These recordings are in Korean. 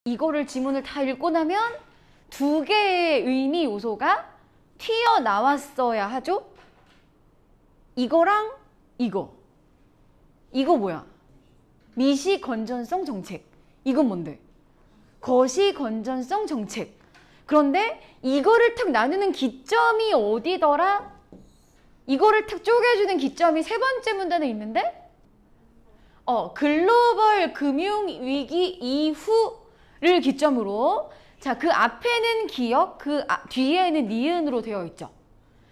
이거를 지문을 다 읽고 나면 두 개의 의미 요소가 튀어나왔어야 하죠? 이거랑 이거. 이거 뭐야? 미시 건전성 정책. 이건 뭔데? 거시 건전성 정책. 그런데 이거를 탁 나누는 기점이 어디더라? 이거를 탁 쪼개주는 기점이 세 번째 문단에 있는데 글로벌 금융위기 이후를 기점으로 자, 그 앞에는 기역, 그 뒤에는 니은으로 되어 있죠.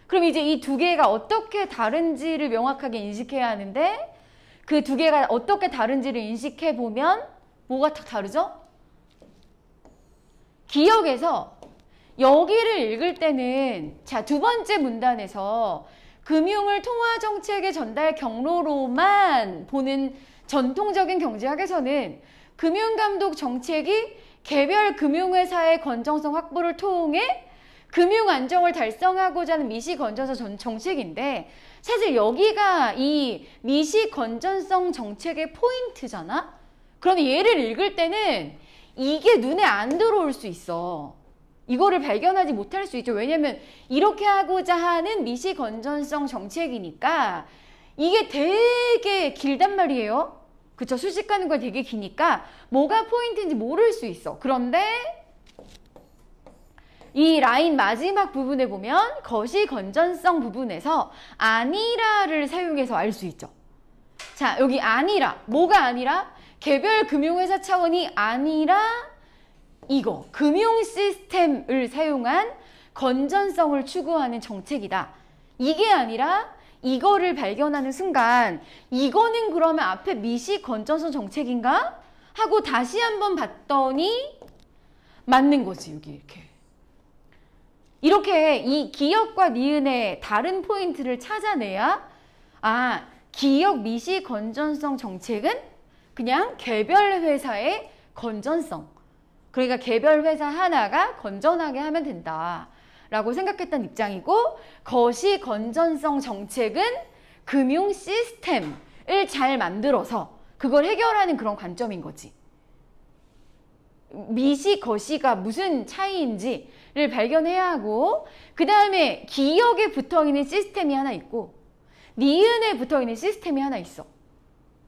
그럼 이제 이 두 개가 어떻게 다른지를 명확하게 인식해야 하는데 그 두 개가 어떻게 다른지를 인식해 보면 뭐가 딱 다르죠? 기역에서 여기를 읽을 때는 자, 두 번째 문단에서 금융을 통화정책의 전달 경로로만 보는 전통적인 경제학에서는 금융감독 정책이 개별 금융회사의 건전성 확보를 통해 금융 안정을 달성하고자 하는 미시 건전성 정책인데 사실 여기가 이 미시 건전성 정책의 포인트잖아? 그럼 얘를 읽을 때는 이게 눈에 안 들어올 수 있어. 이거를 발견하지 못할 수 있죠. 왜냐면 이렇게 하고자 하는 미시 건전성 정책이니까 이게 되게 길단 말이에요. 그쵸? 수식하는 거 되게 기니까 뭐가 포인트인지 모를 수 있어. 그런데 이 라인 마지막 부분에 보면 거시 건전성 부분에서 아니라를 사용해서 알 수 있죠. 자, 여기 아니라. 뭐가 아니라? 개별 금융회사 차원이 아니라 이거 금융 시스템을 사용한 건전성을 추구하는 정책이다. 이게 아니라 이거를 발견하는 순간 이거는 그러면 앞에 미시 건전성 정책인가? 하고 다시 한번 봤더니 맞는 거지. 여기 이렇게 이 기역과 니은의 다른 포인트를 찾아내야 기역 미시 건전성 정책은 그냥 개별 회사의 건전성, 그러니까 개별 회사 하나가 건전하게 하면 된다 라고 생각했던 입장이고, 거시 건전성 정책은 금융 시스템을 잘 만들어서 그걸 해결하는 그런 관점인 거지. 미시, 거시가 무슨 차이인지를 발견해야 하고, 그 다음에 기역에 붙어있는 시스템이 하나 있고 니은에 붙어있는 시스템이 하나 있어.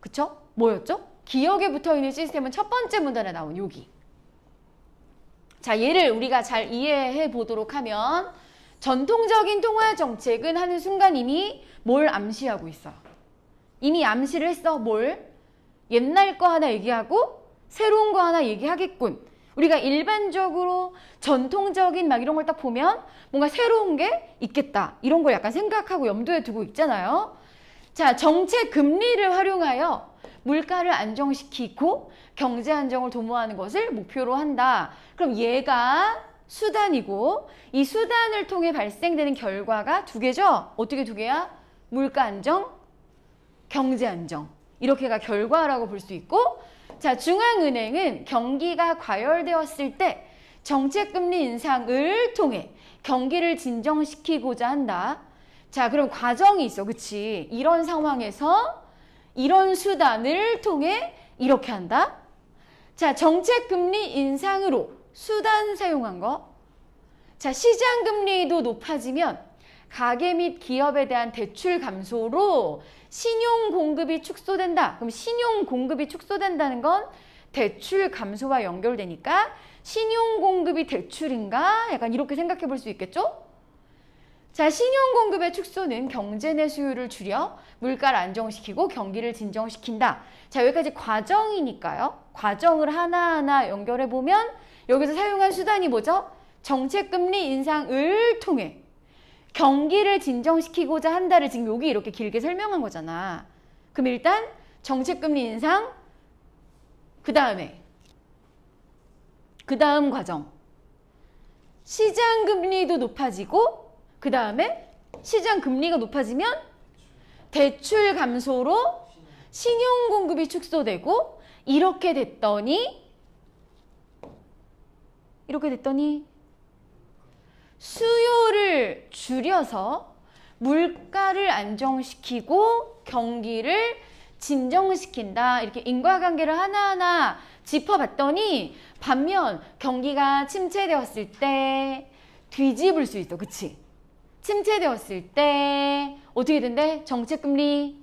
그쵸? 뭐였죠? 기역에 붙어있는 시스템은 첫 번째 문단에 나온 여기. 자, 얘를 우리가 잘 이해해 보도록 하면 전통적인 통화 정책은 하는 순간 이미 뭘 암시하고 있어요? 이미 암시를 했어. 뭘? 옛날 거 하나 얘기하고 새로운 거 하나 얘기하겠군. 우리가 일반적으로 전통적인 막 이런 걸 딱 보면 뭔가 새로운 게 있겠다. 이런 걸 약간 생각하고 염두에 두고 있잖아요. 자, 정책 금리를 활용하여 물가를 안정시키고 경제 안정을 도모하는 것을 목표로 한다. 그럼 얘가 수단이고 이 수단을 통해 발생되는 결과가 두 개죠? 어떻게 두 개야? 물가 안정, 경제 안정. 이렇게가 결과라고 볼 수 있고, 자, 중앙은행은 경기가 과열되었을 때 정책금리 인상을 통해 경기를 진정시키고자 한다. 자, 그럼 과정이 있어. 그치? 이런 상황에서 이런 수단을 통해 이렇게 한다. 자, 정책금리 인상으로 수단 사용한 거. 자, 시장금리도 높아지면 가계 및 기업에 대한 대출 감소로 신용 공급이 축소된다. 그럼 신용 공급이 축소된다는 건 대출 감소와 연결되니까 신용 공급이 대출인가? 약간 이렇게 생각해 볼 수 있겠죠? 자, 신용 공급의 축소는 경제 내 수요를 줄여 물가를 안정시키고 경기를 진정시킨다. 자, 여기까지 과정이니까요. 과정을 하나하나 연결해 보면 여기서 사용한 수단이 뭐죠? 정책금리 인상을 통해 경기를 진정시키고자 한다를 지금 여기 이렇게 길게 설명한 거잖아. 그럼 일단 정책금리 인상, 그 다음 과정. 시장금리도 높아지고 그 다음에 시장금리가 높아지면 대출 감소로 신용공급이 축소되고 이렇게 됐더니 수요를 줄여서 물가를 안정시키고 경기를 진정시킨다. 이렇게 인과관계를 하나하나 짚어봤더니 반면 경기가 침체되었을 때 뒤집을 수 있어. 그치? 침체되었을 때 어떻게 된대? 정책금리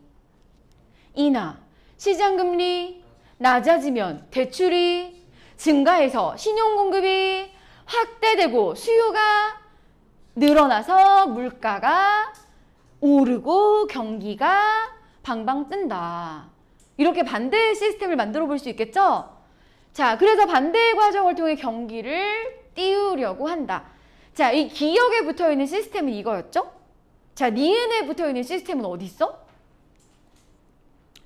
인하, 시장금리 낮아지면 대출이 증가해서 신용공급이 확대되고 수요가 늘어나서 물가가 오르고 경기가 방방 뜬다. 이렇게 반대의 시스템을 만들어 볼 수 있겠죠? 자, 그래서 반대의 과정을 통해 경기를 띄우려고 한다. 자, 이 기역에 붙어있는 시스템은 이거였죠? 자, 니은에 붙어있는 시스템은 어디 있어?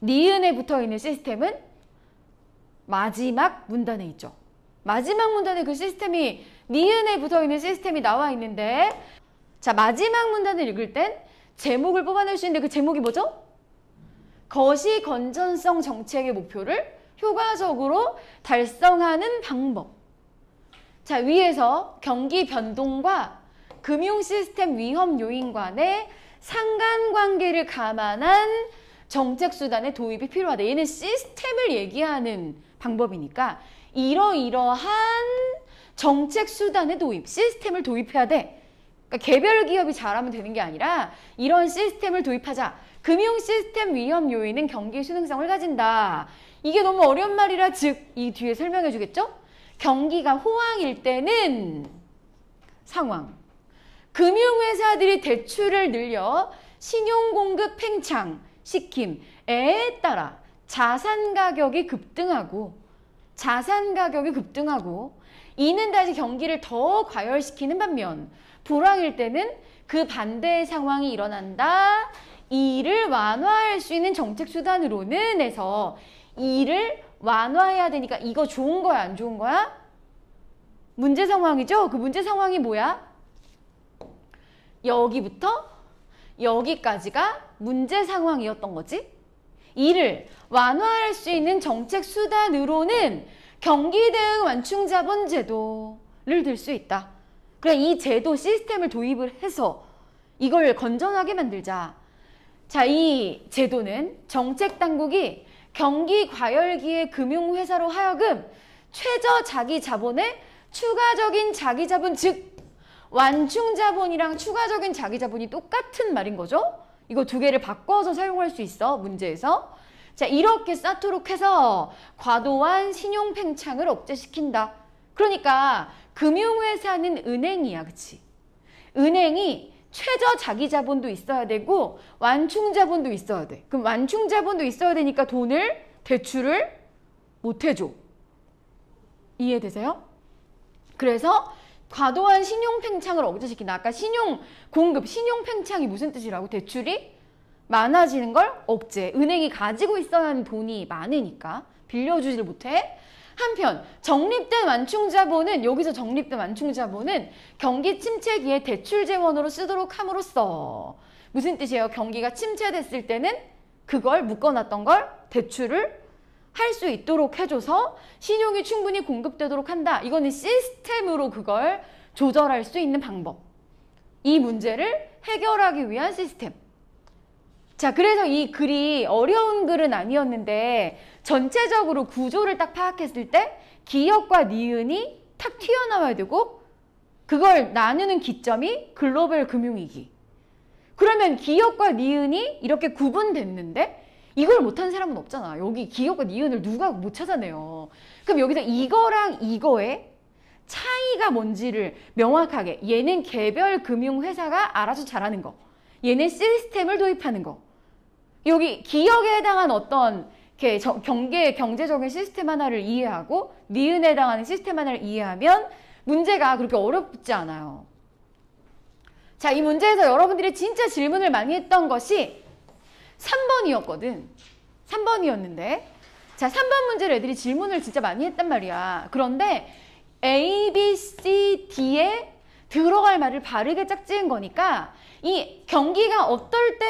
니은에 붙어있는 시스템은 마지막 문단에 있죠. 마지막 문단에 그 시스템이 니은에 붙어있는 시스템이 나와 있는데 자, 마지막 문단을 읽을 땐 제목을 뽑아낼 수 있는데 그 제목이 뭐죠? 거시 건전성 정책의 목표를 효과적으로 달성하는 방법. 자, 위에서 경기 변동과 금융 시스템 위험 요인 간의 상관관계를 감안한 정책 수단의 도입이 필요하다. 얘는 시스템을 얘기하는 방법이니까 이러이러한 정책 수단의 도입, 시스템을 도입해야 돼. 그러니까 개별 기업이 잘하면 되는 게 아니라 이런 시스템을 도입하자. 금융 시스템 위험 요인은 경기 수능성을 가진다. 이게 너무 어려운 말이라 즉 이 뒤에 설명해 주겠죠? 경기가 호황일 때는 상황. 금융회사들이 대출을 늘려 신용공급 팽창시킴에 따라 자산 가격이 급등하고 이는 다시 경기를 더 과열시키는 반면 불황일 때는 그 반대의 상황이 일어난다. 이를 완화할 수 있는 정책 수단으로는 해서 이를 완화해야 되니까 이거 좋은 거야 안 좋은 거야? 문제 상황이죠? 그 문제 상황이 뭐야? 여기부터 여기까지가 문제 상황이었던 거지? 이를 완화할 수 있는 정책 수단으로는 경기 대응 완충 자본 제도를 들 수 있다. 그래, 이 제도 시스템을 도입을 해서 이걸 건전하게 만들자. 자, 이 제도는 정책 당국이 경기 과열기의 금융회사로 하여금 최저 자기 자본의 추가적인 자기 자본, 즉 완충 자본이랑 추가적인 자기 자본이 똑같은 말인 거죠. 이거 두 개를 바꿔서 사용할 수 있어, 문제에서. 자, 이렇게 쌓도록 해서 과도한 신용 팽창을 억제시킨다. 그러니까 금융회사는 은행이야, 그치? 은행이 최저 자기 자본도 있어야 되고 완충 자본도 있어야 돼. 그럼 완충 자본도 있어야 되니까 대출을 못 해줘. 이해되세요? 그래서 과도한 신용 팽창을 억제시킨다. 아까 신용 공급, 신용 팽창이 무슨 뜻이라고? 대출이 많아지는 걸 억제. 은행이 가지고 있어야 하는 돈이 많으니까 빌려주지를 못해. 한편 적립된 완충자본은 여기서 적립된 완충자본은 경기 침체기에 대출 재원으로 쓰도록 함으로써 무슨 뜻이에요? 경기가 침체됐을 때는 그걸 묶어놨던 걸 대출을 할 수 있도록 해줘서 신용이 충분히 공급되도록 한다. 이거는 시스템으로 그걸 조절할 수 있는 방법. 이 문제를 해결하기 위한 시스템. 자, 그래서 이 글이 어려운 글은 아니었는데 전체적으로 구조를 딱 파악했을 때 기역과 니은이 탁 튀어나와야 되고 그걸 나누는 기점이 글로벌 금융위기. 그러면 기역과 니은이 이렇게 구분됐는데 이걸 못하는 사람은 없잖아. 여기 기역과 니은을 누가 못 찾아내요. 그럼 여기서 이거랑 이거의 차이가 뭔지를 명확하게, 얘는 개별 금융회사가 알아서 잘하는 거, 얘는 시스템을 도입하는 거, 여기 기역에 해당한 어떤 경제적인 시스템 하나를 이해하고 니은에 해당하는 시스템 하나를 이해하면 문제가 그렇게 어렵지 않아요. 자, 이 문제에서 여러분들이 진짜 질문을 많이 했던 것이 3번이었거든. 3번이었는데 자, 3번 문제를 애들이 질문을 진짜 많이 했단 말이야. 그런데 A, B, C, D에 들어갈 말을 바르게 짝지은 거니까 이 경기가 어떨 때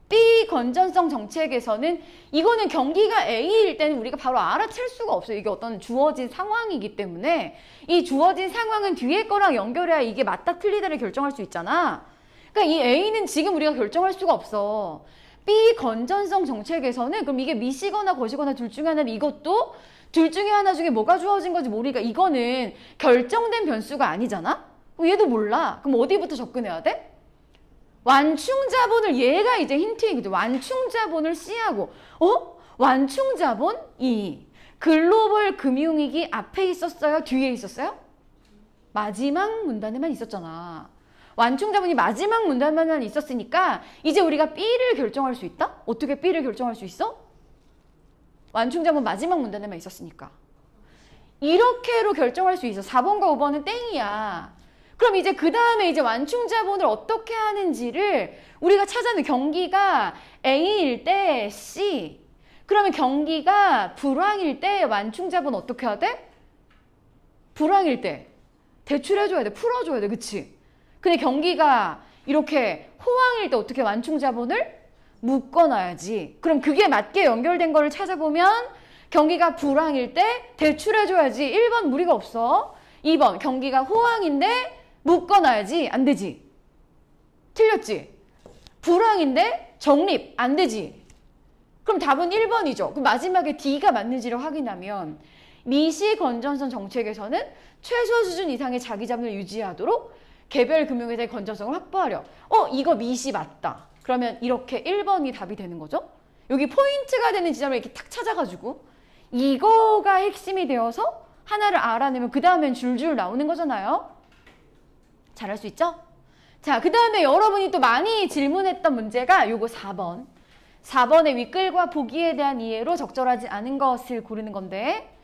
B 건전성 정책에서는 이거는 경기가 A일 때는 우리가 바로 알아챌 수가 없어요. 이게 어떤 주어진 상황이기 때문에 이 주어진 상황은 뒤에 거랑 연결해야 이게 맞다 틀리다를 결정할 수 있잖아. 그러니까 이 A는 지금 우리가 결정할 수가 없어. B 건전성 정책에서는 그럼 이게 미시거나 거시거나 둘 중에 하나는 이것도 둘 중에 하나 중에 뭐가 주어진 건지 모르니까 이거는 결정된 변수가 아니잖아? 얘도 몰라. 그럼 어디부터 접근해야 돼? 완충자본을 얘가 이제 힌트이거든. 완충자본을 C하고 완충자본 E. 글로벌 금융위기 앞에 있었어요? 뒤에 있었어요? 마지막 문단에만 있었잖아. 완충자본이 마지막 문단에만 있었으니까 이제 우리가 B를 결정할 수 있다? 어떻게 B를 결정할 수 있어? 완충자본 마지막 문단에만 있었으니까. 이렇게로 결정할 수 있어. 4번과 5번은 땡이야. 그럼 이제 그 다음에 이제 완충자본을 어떻게 하는지를 우리가 찾아내. 경기가 A일 때 C. 그러면 경기가 불황일 때 완충자본 어떻게 해야 돼? 불황일 때 대출해줘야 돼. 풀어줘야 돼. 그치? 근데 경기가 이렇게 호황일 때 어떻게 완충자본을 묶어놔야지. 그럼 그게 맞게 연결된 거를 찾아보면 경기가 불황일 때 대출해줘야지. 1번 무리가 없어. 2번 경기가 호황인데 묶어놔야지. 안 되지. 틀렸지? 불황인데 적립. 안 되지. 그럼 답은 1번이죠. 그럼 마지막에 D가 맞는지를 확인하면 미시 건전성 정책에서는 최소 수준 이상의 자기 자본을 유지하도록 개별 금융회사의 건전성을 확보하려. 이거 미시 맞다. 그러면 이렇게 1번이 답이 되는 거죠. 여기 포인트가 되는 지점을 이렇게 탁 찾아가지고 이거가 핵심이 되어서 하나를 알아내면 그 다음엔 줄줄 나오는 거잖아요. 잘할 수 있죠? 자, 그 다음에 여러분이 또 많이 질문했던 문제가 요거 4번. 4번의 윗글과 보기에 대한 이해로 적절하지 않은 것을 고르는 건데,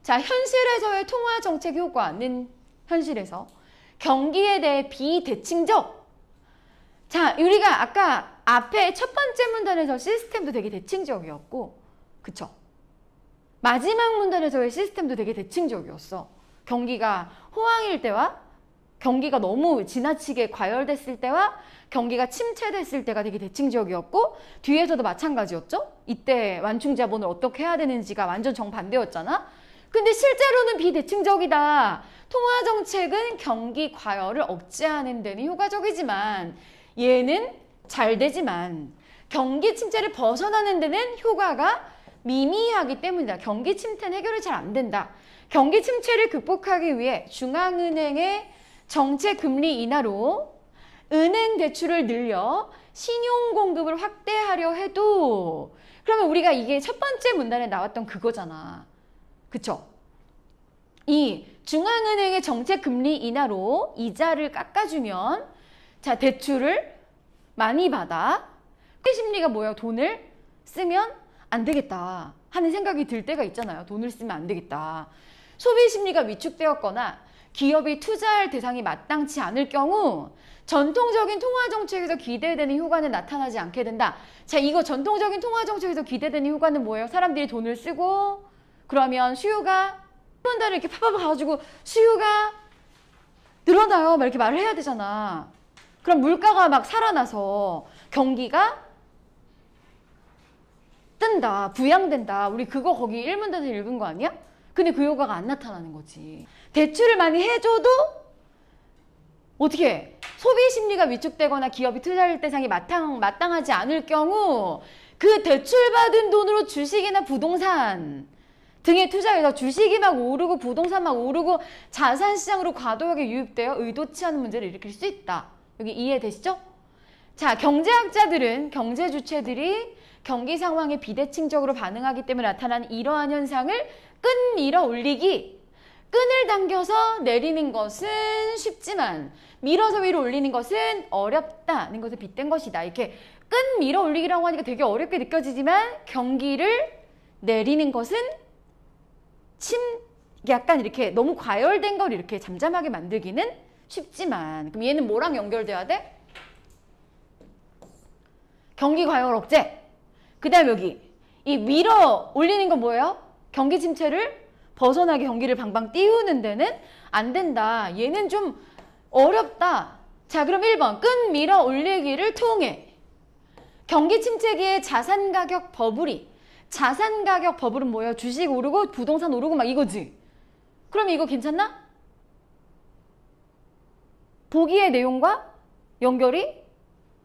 자, 현실에서의 통화정책 효과는 현실에서 경기에 대해 비대칭적. 자, 우리가 아까 앞에 첫 번째 문단에서 시스템도 되게 대칭적이었고, 그쵸? 마지막 문단에서의 시스템도 되게 대칭적이었어. 경기가 호황일 때와 경기가 너무 지나치게 과열됐을 때와 경기가 침체됐을 때가 되게 대칭적이었고, 뒤에서도 마찬가지였죠? 이때 완충자본을 어떻게 해야 되는지가 완전 정반대였잖아? 근데 실제로는 비대칭적이다. 통화정책은 경기 과열을 억제하는 데는 효과적이지만 얘는 잘 되지만 경기 침체를 벗어나는 데는 효과가 미미하기 때문이다. 경기 침체는 해결이 잘 안 된다. 경기 침체를 극복하기 위해 중앙은행의 정책 금리 인하로 은행 대출을 늘려 신용 공급을 확대하려 해도, 그러면 우리가 이게 첫 번째 문단에 나왔던 그거잖아. 그쵸? 이 중앙은행의 정책 금리 인하로 이자를 깎아주면, 자, 대출을 많이 받아. 소비 심리가 뭐야? 돈을 쓰면 안 되겠다 하는 생각이 들 때가 있잖아요. 돈을 쓰면 안 되겠다. 소비 심리가 위축되었거나 기업이 투자할 대상이 마땅치 않을 경우 전통적인 통화정책에서 기대되는 효과는 나타나지 않게 된다. 자, 이거 전통적인 통화정책에서 기대되는 효과는 뭐예요? 사람들이 돈을 쓰고 그러면 수요가 한 달에 이렇게 파파파 가가지고 수요가 늘어나요. 막 이렇게 말을 해야 되잖아. 그럼 물가가 막 살아나서 경기가 뜬다, 부양된다. 우리 그거 거기 1문단에서 읽은 거 아니야? 근데 그 효과가 안 나타나는 거지. 대출을 많이 해줘도 어떻게 해? 소비 심리가 위축되거나 기업이 투자할 대상이 마땅하지 않을 경우 그 대출받은 돈으로 주식이나 부동산 등에 투자해서 주식이 막 오르고 부동산 막 오르고 자산시장으로 과도하게 유입되어 의도치 않은 문제를 일으킬 수 있다. 여기 이해되시죠? 자, 경제학자들은 경제 주체들이 경기 상황에 비대칭적으로 반응하기 때문에 나타난 이러한 현상을 끈 밀어 올리기, 끈을 당겨서 내리는 것은 쉽지만 밀어서 위로 올리는 것은 어렵다는 것에 빗댄 것이다. 이렇게 끈 밀어 올리기라고 하니까 되게 어렵게 느껴지지만 경기를 내리는 것은 약간 이렇게 너무 과열된 걸 이렇게 잠잠하게 만들기는 쉽지만, 그럼 얘는 뭐랑 연결돼야 돼? 경기 과열 억제. 그 다음 여기 이 밀어 올리는 건 뭐예요? 경기 침체를 벗어나게 경기를 방방 띄우는 데는 안 된다. 얘는 좀 어렵다. 자, 그럼 1번 끈 밀어 올리기를 통해 경기 침체기에 자산 가격 버블이, 자산 가격 버블은 뭐예요? 주식 오르고 부동산 오르고 막 이거지. 그럼 이거 괜찮나? 보기의 내용과 연결이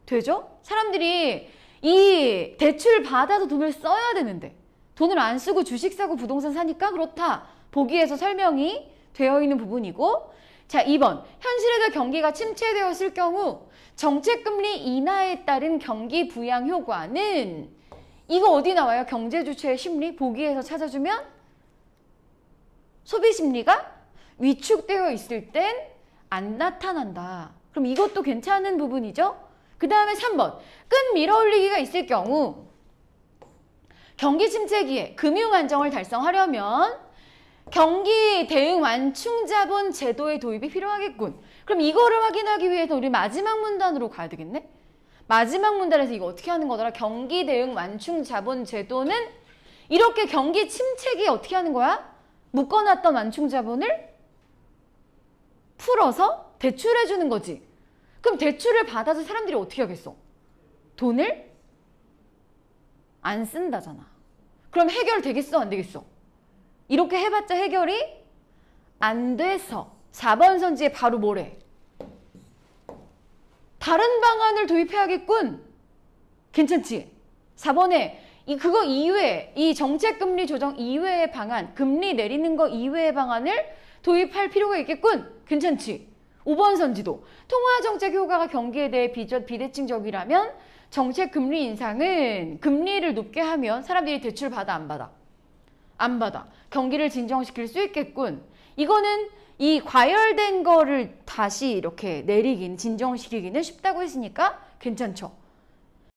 되죠? 사람들이 이 대출 받아서 돈을 써야 되는데 돈을 안 쓰고 주식 사고 부동산 사니까 그렇다. 보기에서 설명이 되어 있는 부분이고, 자, 2번. 현실에도 경기가 침체되었을 경우 정책금리 인하에 따른 경기 부양 효과는, 이거 어디 나와요? 경제주체의 심리? 보기에서 찾아주면 소비심리가 위축되어 있을 땐 안 나타난다. 그럼 이것도 괜찮은 부분이죠? 그 다음에 3번. 끈 밀어올리기가 있을 경우 경기 침체기에 금융 안정을 달성하려면 경기 대응 완충 자본 제도의 도입이 필요하겠군. 그럼 이거를 확인하기 위해서 우리 마지막 문단으로 가야 되겠네? 마지막 문단에서 이거 어떻게 하는 거더라? 경기 대응 완충 자본 제도는 이렇게 경기 침체기에 어떻게 하는 거야? 묶어놨던 완충 자본을 풀어서 대출해 주는 거지. 그럼 대출을 받아서 사람들이 어떻게 하겠어? 돈을 안 쓴다잖아. 그럼 해결되겠어? 안 되겠어? 이렇게 해봤자 해결이 안 돼서 4번 선지에 바로 뭐래? 다른 방안을 도입해야겠군. 괜찮지? 4번에 그거 이외에, 이 정책금리 조정 이외의 방안, 금리 내리는 거 이외의 방안을 도입할 필요가 있겠군. 괜찮지? 5번 선지도 통화정책 효과가 경기에 대해 비대칭적이라면 정책금리 인상은 금리를 높게 하면 사람들이 대출 받아 안 받아? 안 받아. 경기를 진정시킬 수 있겠군. 이거는 이 과열된 거를 다시 이렇게 내리긴 진정시키기는 쉽다고 했으니까 괜찮죠?